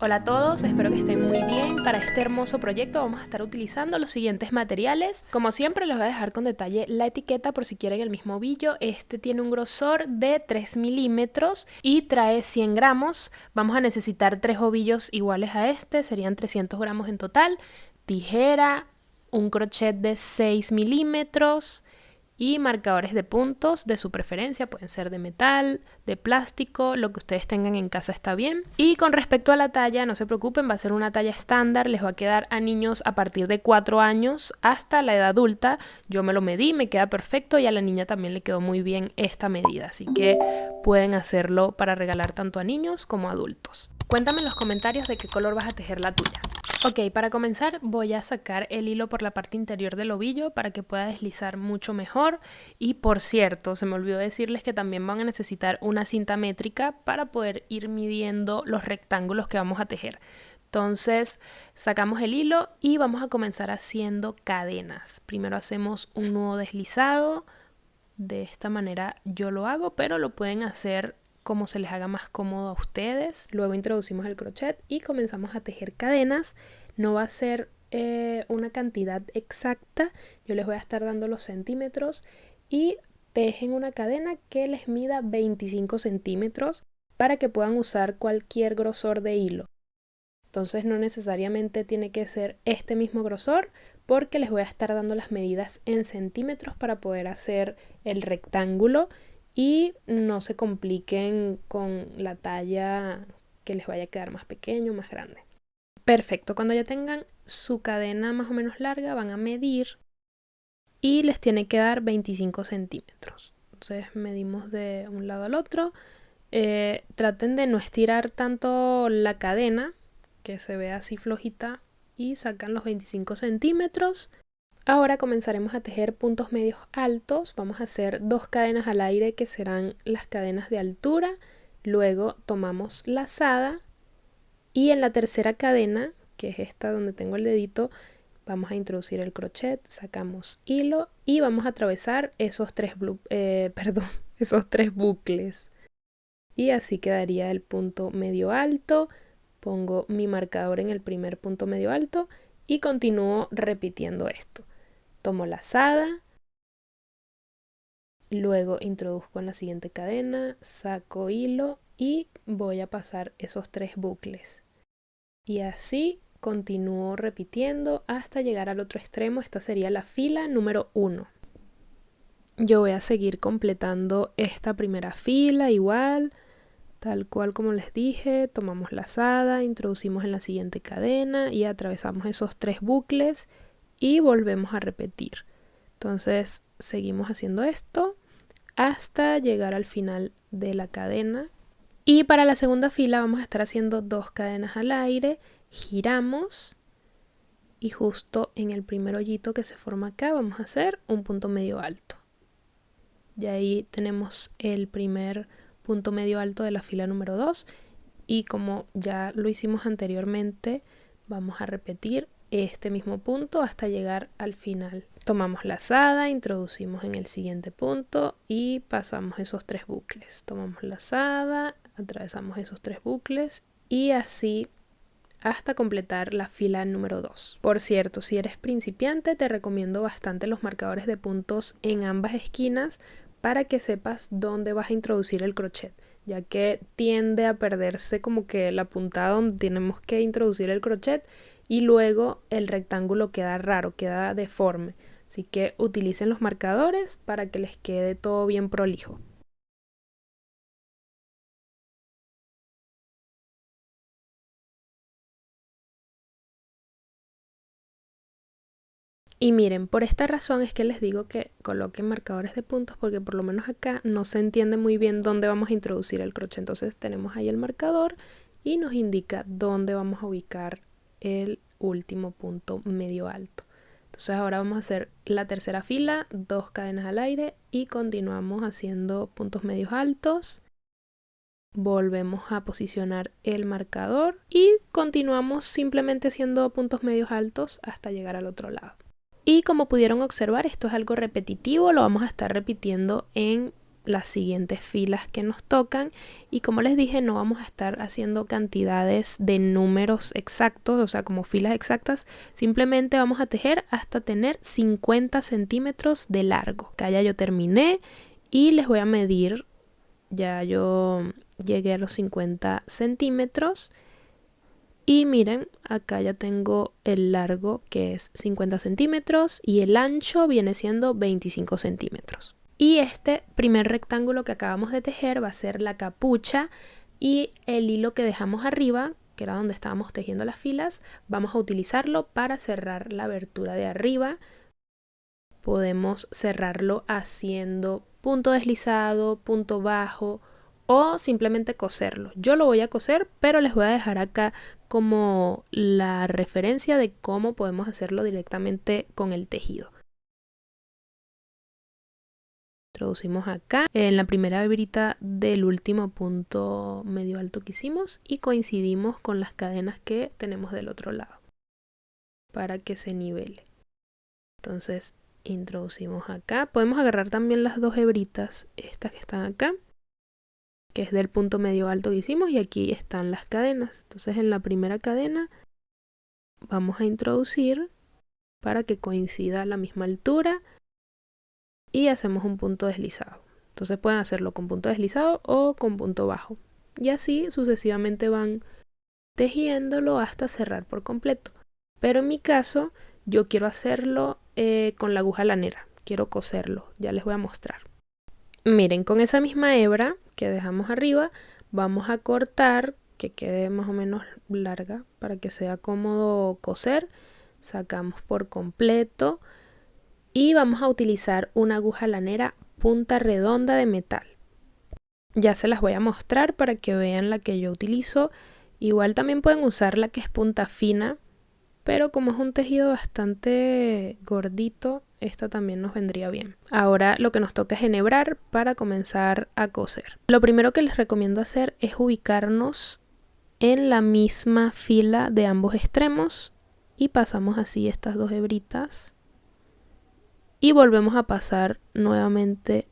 Hola a todos, espero que estén muy bien. Para este hermoso proyecto vamos a estar utilizando los siguientes materiales. Como siempre les voy a dejar con detalle la etiqueta por si quieren el mismo ovillo. Este tiene un grosor de 3 milímetros y trae 100 gramos. Vamos a necesitar 3 ovillos iguales a este, serían 300 gramos en total. Tijera, un crochet de 6 milímetros y marcadores de puntos de su preferencia, pueden ser de metal, de plástico, lo que ustedes tengan en casa está bien. Y con respecto a la talla, no se preocupen, va a ser una talla estándar, les va a quedar a niños a partir de 4 años hasta la edad adulta. Yo me lo medí, me queda perfecto y a la niña también le quedó muy bien esta medida, así que pueden hacerlo para regalar tanto a niños como a adultos. Cuéntame en los comentarios de qué color vas a tejer la tuya. Ok, para comenzar voy a sacar el hilo por la parte interior del ovillo para que pueda deslizar mucho mejor. Y por cierto, se me olvidó decirles que también van a necesitar una cinta métrica para poder ir midiendo los rectángulos que vamos a tejer. Entonces sacamos el hilo y vamos a comenzar haciendo cadenas. Primero hacemos un nudo deslizado. De esta manera yo lo hago, pero lo pueden hacer como se les haga más cómodo a ustedes. Luego introducimos el crochet y comenzamos a tejer cadenas. No va a ser una cantidad exacta, yo les voy a estar dando los centímetros y tejen una cadena que les mida 25 centímetros para que puedan usar cualquier grosor de hilo. Entonces no necesariamente tiene que ser este mismo grosor porque les voy a estar dando las medidas en centímetros para poder hacer el rectángulo y no se compliquen con la talla que les vaya a quedar más pequeño o más grande. Perfecto, cuando ya tengan su cadena más o menos larga van a medir y les tiene que dar 25 centímetros. Entonces medimos de un lado al otro. Traten de no estirar tanto la cadena, que se vea así flojita, y sacan los 25 centímetros. Ahora comenzaremos a tejer puntos medios altos. Vamos a hacer 2 cadenas al aire que serán las cadenas de altura. Luego tomamos lazada y en la tercera cadena, que es esta donde tengo el dedito, vamos a introducir el crochet, sacamos hilo y vamos a atravesar esos tres bucles. Y así quedaría el punto medio alto. Pongo mi marcador en el primer punto medio alto y continúo repitiendo esto. Tomo lazada, luego introduzco en la siguiente cadena, saco hilo y voy a pasar esos 3 bucles. Y así continúo repitiendo hasta llegar al otro extremo. Esta sería la fila número 1. Yo voy a seguir completando esta primera fila igual. Tal cual como les dije, tomamos lazada, introducimos en la siguiente cadena y atravesamos esos 3 bucles y volvemos a repetir. Entonces seguimos haciendo esto hasta llegar al final de la cadena. Y para la segunda fila vamos a estar haciendo 2 cadenas al aire, giramos y justo en el primer hoyito que se forma acá vamos a hacer un punto medio alto. Y ahí tenemos el primer punto medio alto de la fila número 2 y como ya lo hicimos anteriormente vamos a repetir este mismo punto hasta llegar al final. Tomamos lazada, introducimos en el siguiente punto y pasamos esos 3 bucles. Tomamos lazada, atravesamos esos 3 bucles y así hasta completar la fila número 2. Por cierto, si eres principiante te recomiendo bastante los marcadores de puntos en ambas esquinas para que sepas dónde vas a introducir el crochet, ya que tiende a perderse como que la puntada donde tenemos que introducir el crochet y luego el rectángulo queda raro, queda deforme. Así que utilicen los marcadores para que les quede todo bien prolijo. Y miren, por esta razón es que les digo que coloquen marcadores de puntos porque por lo menos acá no se entiende muy bien dónde vamos a introducir el crochet. Entonces tenemos ahí el marcador y nos indica dónde vamos a ubicar el último punto medio alto. Entonces ahora vamos a hacer la tercera fila, 2 cadenas al aire y continuamos haciendo puntos medios altos. Volvemos a posicionar el marcador y continuamos simplemente haciendo puntos medios altos hasta llegar al otro lado. Y como pudieron observar, esto es algo repetitivo, lo vamos a estar repitiendo en las siguientes filas que nos tocan. Y como les dije, no vamos a estar haciendo cantidades de números exactos, o sea, como filas exactas. Simplemente vamos a tejer hasta tener 50 centímetros de largo. Acá ya yo terminé y les voy a medir. Ya yo llegué a los 50 centímetros. Y miren, acá ya tengo el largo, que es 50 centímetros, y el ancho viene siendo 25 centímetros. Y este primer rectángulo que acabamos de tejer va a ser la capucha, y el hilo que dejamos arriba, que era donde estábamos tejiendo las filas, vamos a utilizarlo para cerrar la abertura de arriba. Podemos cerrarlo haciendo punto deslizado, punto bajo, o simplemente coserlo. Yo lo voy a coser, pero les voy a dejar acá como la referencia de cómo podemos hacerlo directamente con el tejido. Introducimos acá en la primera hebrita del último punto medio alto que hicimos y coincidimos con las cadenas que tenemos del otro lado para que se nivele. Entonces introducimos acá. Podemos agarrar también las dos hebritas, estas que están acá, que es del punto medio alto que hicimos, y aquí están las cadenas. Entonces en la primera cadena vamos a introducir para que coincida a la misma altura y hacemos un punto deslizado. Entonces pueden hacerlo con punto deslizado o con punto bajo, y así sucesivamente van tejiéndolo hasta cerrar por completo. Pero en mi caso yo quiero hacerlo con la aguja lanera, quiero coserlo, ya les voy a mostrar. Miren, con esa misma hebra que dejamos arriba vamos a cortar, que quede más o menos larga para que sea cómodo coser. Sacamos por completo y vamos a utilizar una aguja lanera punta redonda de metal. Ya se las voy a mostrar para que vean la que yo utilizo. Igual también pueden usar la que es punta fina, pero como es un tejido bastante gordito, esta también nos vendría bien. Ahora lo que nos toca es enhebrar para comenzar a coser. Lo primero que les recomiendo hacer es ubicarnos en la misma fila de ambos extremos y pasamos así estas dos hebritas y volvemos a pasar nuevamente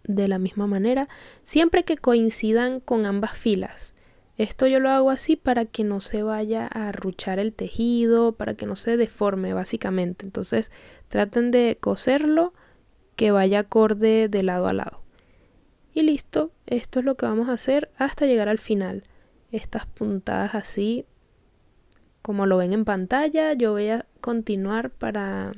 de la misma manera, siempre que coincidan con ambas filas. Esto yo lo hago así para que no se vaya a arruchar el tejido, para que no se deforme básicamente. Entonces traten de coserlo que vaya acorde de lado a lado. Y listo, esto es lo que vamos a hacer hasta llegar al final. Estas puntadas así, como lo ven en pantalla, yo voy a continuar para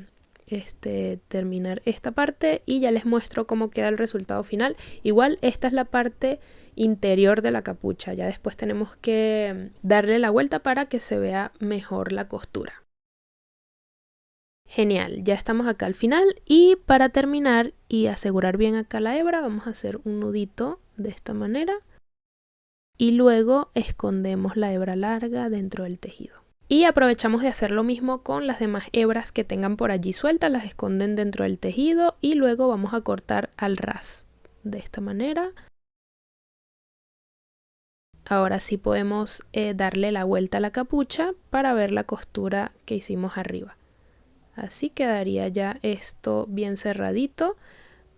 terminar esta parte y ya les muestro cómo queda el resultado final. Igual esta es la parte interior de la capucha, ya después tenemos que darle la vuelta para que se vea mejor la costura. Genial, ya estamos acá al final y para terminar y asegurar bien acá la hebra vamos a hacer un nudito de esta manera y luego escondemos la hebra larga dentro del tejido. Y aprovechamos de hacer lo mismo con las demás hebras que tengan por allí sueltas, las esconden dentro del tejido y luego vamos a cortar al ras de esta manera. Ahora sí podemos darle la vuelta a la capucha para ver la costura que hicimos arriba. Así quedaría ya esto bien cerradito.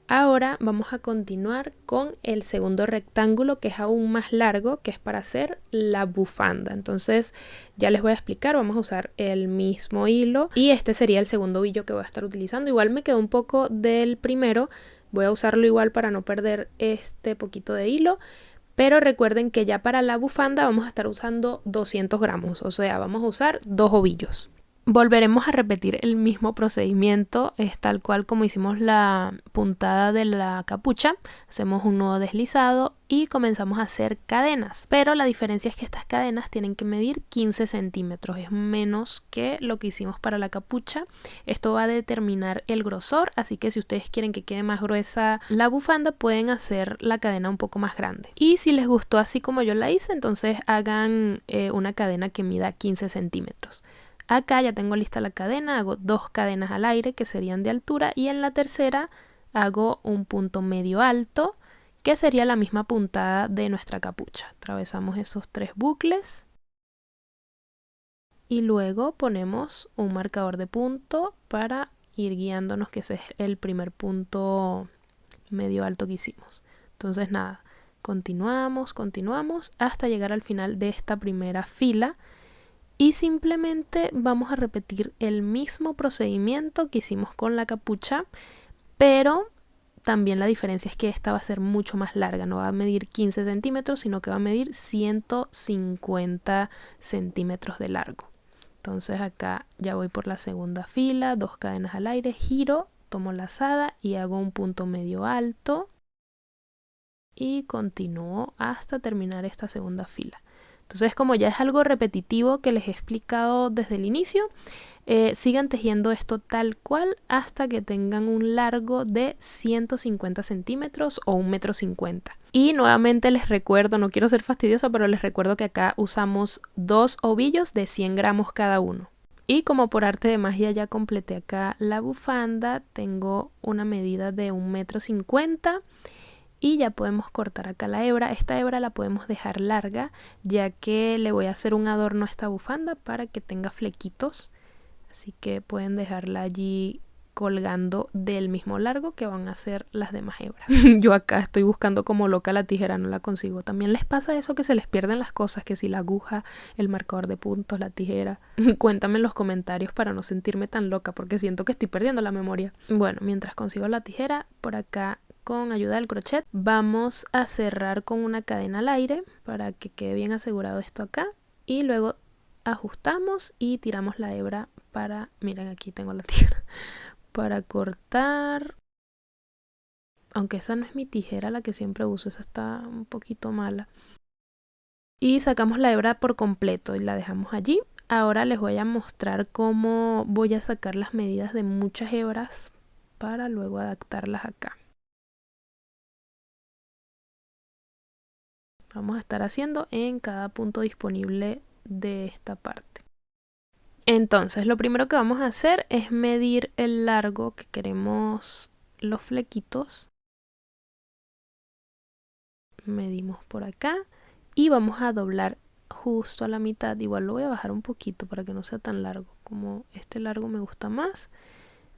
Ahora vamos a continuar con el segundo rectángulo, que es aún más largo, que es para hacer la bufanda. Entonces ya les voy a explicar, vamos a usar el mismo hilo y este sería el segundo hillo que voy a estar utilizando. Igual me quedó un poco del primero, voy a usarlo igual para no perder este poquito de hilo. Pero recuerden que ya para la bufanda vamos a estar usando 200 gramos, o sea, vamos a usar 2 ovillos. Volveremos a repetir el mismo procedimiento, es tal cual como hicimos la puntada de la capucha. Hacemos un nudo deslizado y comenzamos a hacer cadenas, pero la diferencia es que estas cadenas tienen que medir 15 centímetros, es menos que lo que hicimos para la capucha. Esto va a determinar el grosor, así que si ustedes quieren que quede más gruesa la bufanda pueden hacer la cadena un poco más grande. Y si les gustó así como yo la hice, entonces hagan una cadena que mida 15 centímetros. Acá ya tengo lista la cadena, hago 2 cadenas al aire que serían de altura y en la tercera hago un punto medio alto que sería la misma puntada de nuestra capucha. Atravesamos esos 3 bucles y luego ponemos un marcador de punto para ir guiándonos que ese es el primer punto medio alto que hicimos. Entonces nada, continuamos hasta llegar al final de esta primera fila y simplemente vamos a repetir el mismo procedimiento que hicimos con la capucha, pero también la diferencia es que esta va a ser mucho más larga, no va a medir 15 centímetros, sino que va a medir 150 centímetros de largo. Entonces acá ya voy por la segunda fila, 2 cadenas al aire, giro, tomo lazada y hago un punto medio alto y continúo hasta terminar esta segunda fila. Entonces, como ya es algo repetitivo que les he explicado desde el inicio, sigan tejiendo esto tal cual hasta que tengan un largo de 150 centímetros o 1,50 m. Y nuevamente les recuerdo, no quiero ser fastidiosa, pero les recuerdo que acá usamos 2 ovillos de 100 gramos cada uno. Y como por arte de magia ya completé acá la bufanda, tengo una medida de 1,50 m. Y ya podemos cortar acá la hebra. Esta hebra la podemos dejar larga, ya que le voy a hacer un adorno a esta bufanda para que tenga flequitos. Así que pueden dejarla allí colgando del mismo largo que van a ser las demás hebras. Yo acá estoy buscando como loca la tijera, no la consigo. También les pasa eso que se les pierden las cosas, que si la aguja, el marcador de puntos, la tijera. Cuéntame en los comentarios para no sentirme tan loca, porque siento que estoy perdiendo la memoria. Bueno, mientras consigo la tijera, por acá con ayuda del crochet vamos a cerrar con una cadena al aire para que quede bien asegurado esto acá, y luego ajustamos y tiramos la hebra para, miren, aquí tengo la tijera, para cortar. Aunque esa no es mi tijera la que siempre uso, esa está un poquito mala. Y sacamos la hebra por completo y la dejamos allí. Ahora les voy a mostrar cómo voy a sacar las medidas de muchas hebras para luego adaptarlas acá. Vamos a estar haciendo en cada punto disponible de esta parte. Entonces, lo primero que vamos a hacer es medir el largo que queremos los flequitos. Medimos por acá y vamos a doblar justo a la mitad. Igual lo voy a bajar un poquito para que no sea tan largo, como este largo me gusta más.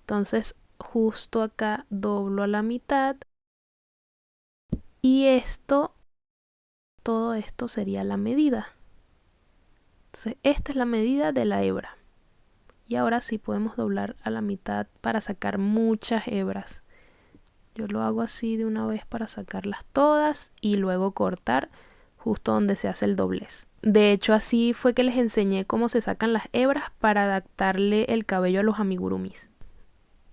Entonces, justo acá doblo a la mitad y todo esto sería la medida. Entonces, esta es la medida de la hebra. Y ahora sí podemos doblar a la mitad para sacar muchas hebras. Yo lo hago así de una vez para sacarlas todas y luego cortar justo donde se hace el doblez. De hecho, así fue que les enseñé cómo se sacan las hebras para adaptarle el cabello a los amigurumis.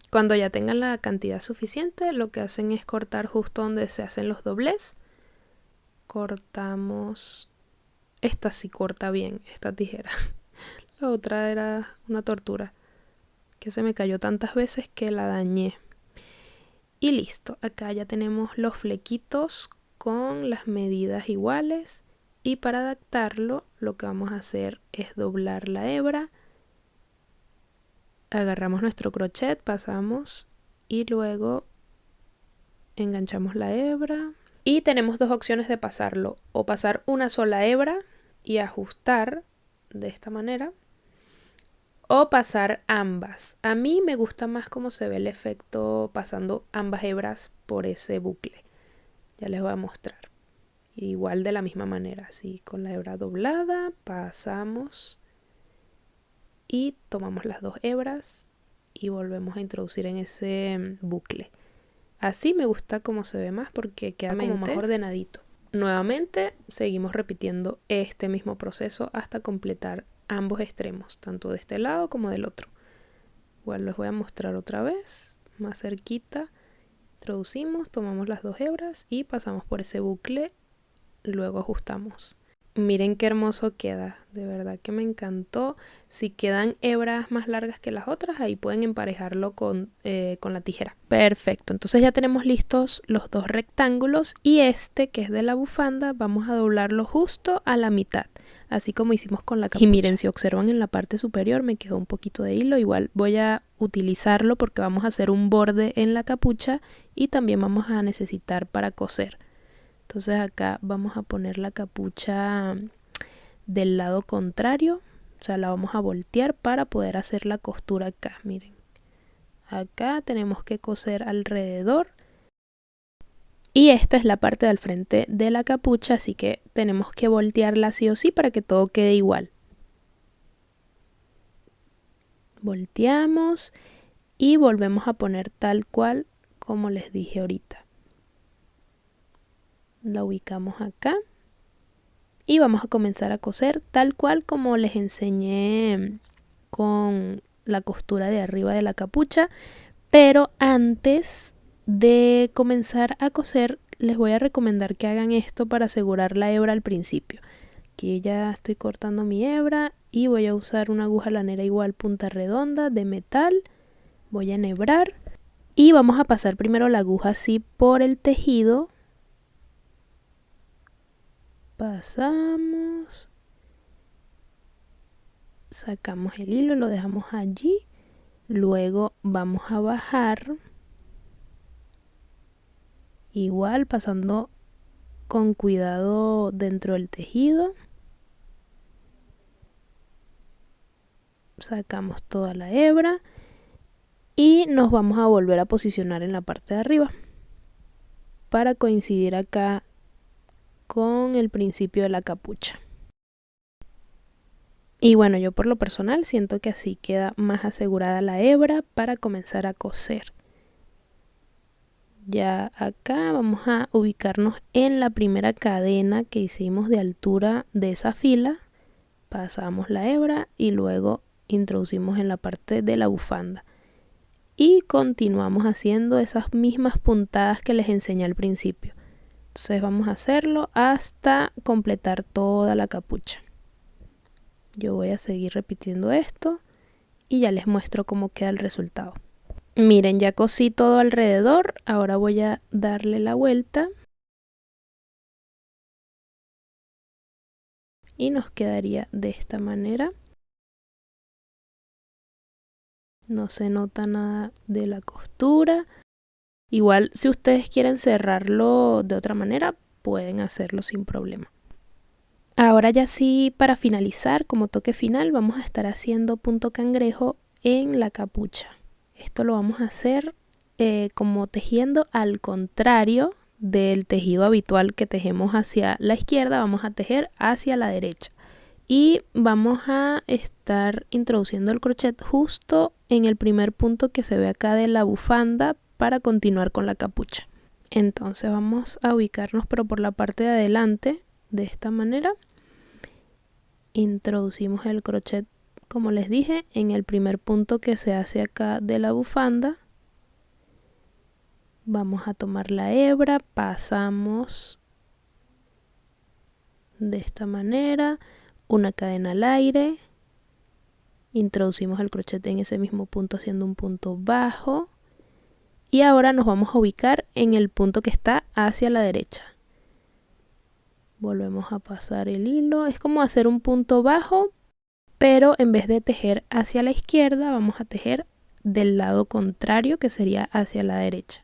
Cuando ya tengan la cantidad suficiente, lo que hacen es cortar justo donde se hacen los doblez. Cortamos. Esta sí corta bien, esta tijera. La otra era una tortura, que se me cayó tantas veces que la dañé. Y listo, acá ya tenemos los flequitos con las medidas iguales. Y para adaptarlo, lo que vamos a hacer es doblar la hebra. Agarramos nuestro crochet, pasamos y luego enganchamos la hebra. Y tenemos dos opciones de pasarlo: o pasar una sola hebra y ajustar de esta manera, o pasar ambas. A mí me gusta más cómo se ve el efecto pasando ambas hebras por ese bucle. Ya les voy a mostrar. Igual de la misma manera, así con la hebra doblada, pasamos y tomamos las dos hebras y volvemos a introducir en ese bucle. Así me gusta cómo se ve más porque queda como más ordenadito. Nuevamente seguimos repitiendo este mismo proceso hasta completar ambos extremos, tanto de este lado como del otro. Igual les voy a mostrar otra vez, más cerquita. Introducimos, tomamos las dos hebras y pasamos por ese bucle, luego ajustamos. Miren qué hermoso queda, de verdad que me encantó. Si quedan hebras más largas que las otras, ahí pueden emparejarlo con la tijera. Perfecto, entonces ya tenemos listos los dos rectángulos y este, que es de la bufanda, vamos a doblarlo justo a la mitad, así como hicimos con la capucha. Y miren, si observan en la parte superior me quedó un poquito de hilo, igual voy a utilizarlo porque vamos a hacer un borde en la capucha y también vamos a necesitar para coser. Entonces acá vamos a poner la capucha del lado contrario, o sea, la vamos a voltear para poder hacer la costura acá. Miren, acá tenemos que coser alrededor Y esta es la parte del frente de la capucha, así que tenemos que voltearla sí o sí para que todo quede igual. Volteamos y volvemos a poner tal cual como les dije ahorita. La ubicamos acá y vamos a comenzar a coser tal cual como les enseñé con la costura de arriba de la capucha, pero antes de comenzar a coser les voy a recomendar que hagan esto para asegurar la hebra al principio. Aquí ya estoy cortando mi hebra y voy a usar una aguja lanera igual punta redonda de metal. Voy a enhebrar y vamos a pasar primero la aguja así por el tejido. Pasamos, sacamos el hilo, lo dejamos allí, luego vamos a bajar, igual pasando con cuidado dentro del tejido, sacamos toda la hebra y nos vamos a volver a posicionar en la parte de arriba para coincidir acá con el principio de la capucha. Y bueno, yo por lo personal siento que así queda más asegurada la hebra para comenzar a coser. Ya acá vamos a ubicarnos en la primera cadena que hicimos de altura de esa fila. Pasamos la hebra y luego introducimos en la parte de la bufanda. Y continuamos haciendo esas mismas puntadas que les enseñé al principio. Entonces vamos a hacerlo hasta completar toda la capucha. Yo voy a seguir repitiendo esto y ya les muestro cómo queda el resultado. Miren, ya cosí todo alrededor, ahora voy a darle la vuelta y nos quedaría de esta manera. No se nota nada de la costura. Igual si ustedes quieren cerrarlo de otra manera, pueden hacerlo sin problema. Ahora ya sí, para finalizar, como toque final, vamos a estar haciendo punto cangrejo en la capucha. Esto lo vamos a hacer como tejiendo al contrario del tejido habitual que tejemos hacia la izquierda, vamos a tejer hacia la derecha. Y vamos a estar introduciendo el crochet justo en el primer punto que se ve acá de la bufanda para continuar con la capucha. Entonces vamos a ubicarnos pero por la parte de adelante de esta manera. Introducimos el crochet, como les dije, en el primer punto que se hace acá de la bufanda. Vamos a tomar la hebra, pasamos de esta manera, una cadena al aire, introducimos el crochet en ese mismo punto haciendo un punto bajo y ahora nos vamos a ubicar en el punto que está hacia la derecha. Volvemos a pasar el hilo, es como hacer un punto bajo, pero en vez de tejer hacia la izquierda vamos a tejer del lado contrario que sería hacia la derecha.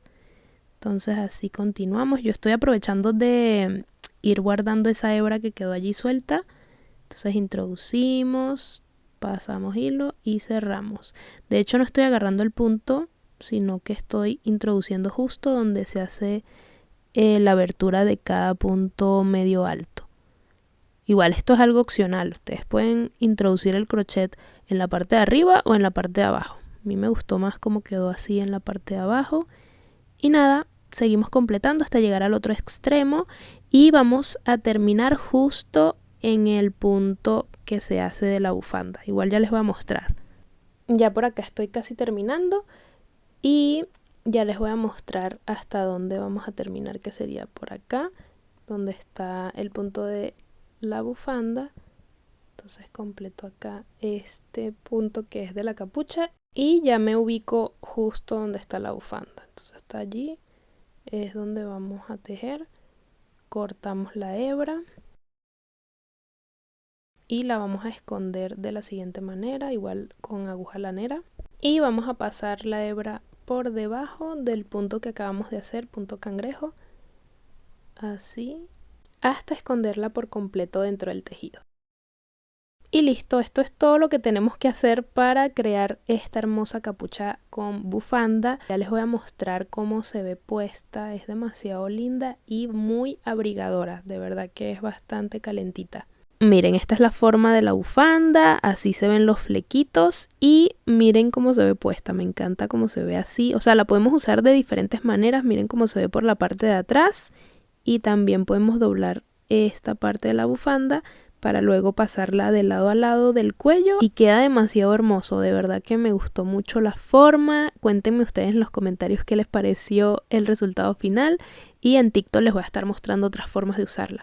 Entonces así continuamos. Yo estoy aprovechando de ir guardando esa hebra que quedó allí suelta. Entonces introducimos, pasamos hilo y cerramos. De hecho no estoy agarrando el punto, sino que estoy introduciendo justo donde se hace la abertura de cada punto medio alto. Igual esto es algo opcional, ustedes pueden introducir el crochet en la parte de arriba o en la parte de abajo. A mí me gustó más como quedó así en la parte de abajo. Y nada, seguimos completando hasta llegar al otro extremo y vamos a terminar justo en el punto que se hace de la bufanda. Igual ya les voy a mostrar. Ya por acá estoy casi terminando y ya les voy a mostrar hasta dónde vamos a terminar, que sería por acá, donde está el punto de la bufanda. Entonces completo acá este punto que es de la capucha y ya me ubico justo donde está la bufanda. Entonces hasta allí es donde vamos a tejer. Cortamos la hebra y la vamos a esconder de la siguiente manera, igual con aguja lanera, y vamos a pasar la hebra por debajo del punto que acabamos de hacer, punto cangrejo, así, hasta esconderla por completo dentro del tejido. Y listo, esto es todo lo que tenemos que hacer para crear esta hermosa capucha con bufanda. Ya les voy a mostrar cómo se ve puesta, es demasiado linda y muy abrigadora, de verdad que es bastante calentita. Miren, esta es la forma de la bufanda, así se ven los flequitos y miren cómo se ve puesta, me encanta cómo se ve así. O sea, la podemos usar de diferentes maneras, miren cómo se ve por la parte de atrás y también podemos doblar esta parte de la bufanda para luego pasarla de lado a lado del cuello y queda demasiado hermoso, de verdad que me gustó mucho la forma. Cuéntenme ustedes en los comentarios qué les pareció el resultado final y en TikTok les voy a estar mostrando otras formas de usarla.